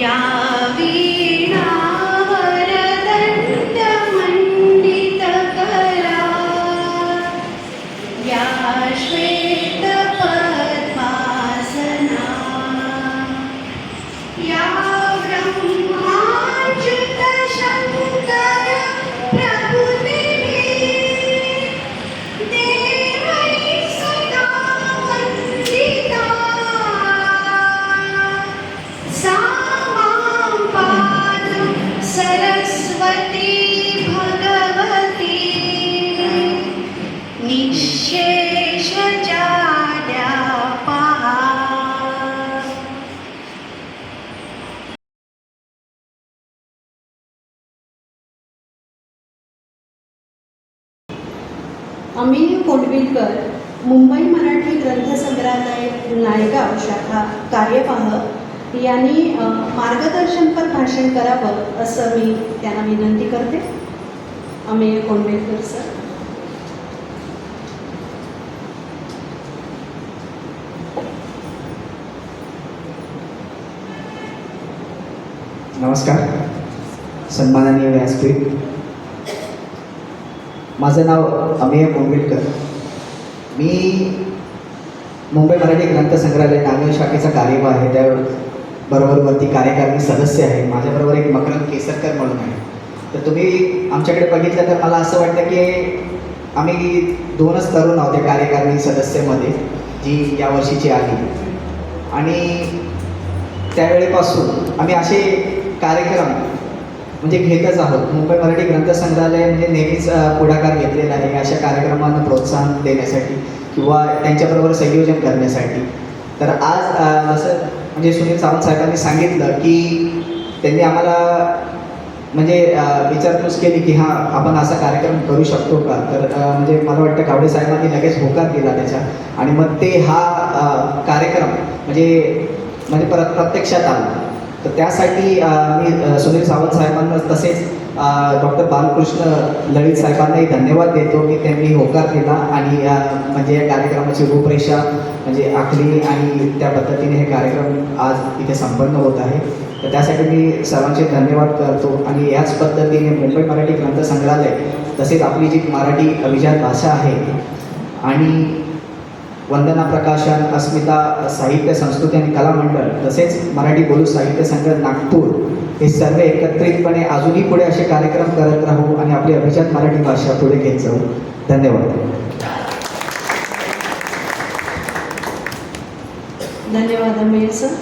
या वीणा वरदंड मंडित करा, या श्वेत पद्मासना, या ब्रह्माच्युत शंकर प्रभुदेवी, देवै सदा वंदिता, सा मां पातु सरस्वती भगवती, निःशेष जाड्या पहा. अमेय कोंडविलकर, मुंबई मराठी ग्रंथसंग्रहालय नायगाव शाखा कार्यवाह यांनी मार्गदर्शनपर भाषण करावं असं मी त्यांना विनंती करते. अमेय कोंडविलकर सर. नमस्कार. सन्माननीय व्यासपीठ, माझं नाव अमेय कोंडविलकर. मी मुंबई मराठी ग्रंथसंग्रहालय नागपूर शाखेचा कार्यवाह आहे. त्याबरोबरवरती कार्यकारिणी सदस्य आहे. माझ्याबरोबर एक मकरंद केसरकर म्हणून आहे. तर तुम्ही आमच्याकडे बघितलं तर मला असं वाटतं की आम्ही 2च तरुण आहोत त्या कार्यकारिणी सदस्यामध्ये जी यावर्षीची आली. आणि त्यावेळेपासून आम्ही असे कार्यक्रम म्हणजे घेतच आहोत. मुंबई मराठी ग्रंथसंग्रहालय म्हणजे नेहमीच पुढाकार घेतलेला आहे अशा कार्यक्रमांना प्रोत्साहन देण्यासाठी किंवा त्यांच्याबरोबर संयोजन करण्यासाठी. तर आज जसं म्हणजे सुनील सावंत साहेबांनी सांगितलं की त्यांनी आम्हाला म्हणजे विचारपूस केली की हां आपण असा कार्यक्रम करू शकतो का. तर म्हणजे मला वाटतं गावडे साहेबांनी लगेच होकार दिला त्याच्या आणि मग ते हा कार्यक्रम म्हणजे प्रत्यक्षात आला. तर त्यासाठी मी सुनील सावंत साहेबांना तसेच डॉक्टर बालकृष्ण ललित साहेबांनाही धन्यवाद देतो की त्यांनी होकार दिला आणि म्हणजे या कार्यक्रमाची रूपरेषा म्हणजे आखली आणि त्या पद्धतीने हे कार्यक्रम आज इथे संपन्न होत आहे. तर त्यासाठी मी सर्वांचे धन्यवाद करतो. आणि याच पद्धतीने मुंबई मराठी ग्रंथसंग्रहालय तसेच आपली जी मराठी अभिजात भाषा आहे आणि वंदना प्रकाशन, अस्मिता साहित्य संस्कृती आणि कला मंडळ तसेच मराठी बोलू साहित्य संघ नागपूर हे सर्व एकत्रितपणे अजूनही पुढे असे कार्यक्रम करत राहू आणि आपली अभिजात मराठी भाषा पुढे घेत जाऊ. धन्यवाद. धन्यवाद अमेय सर.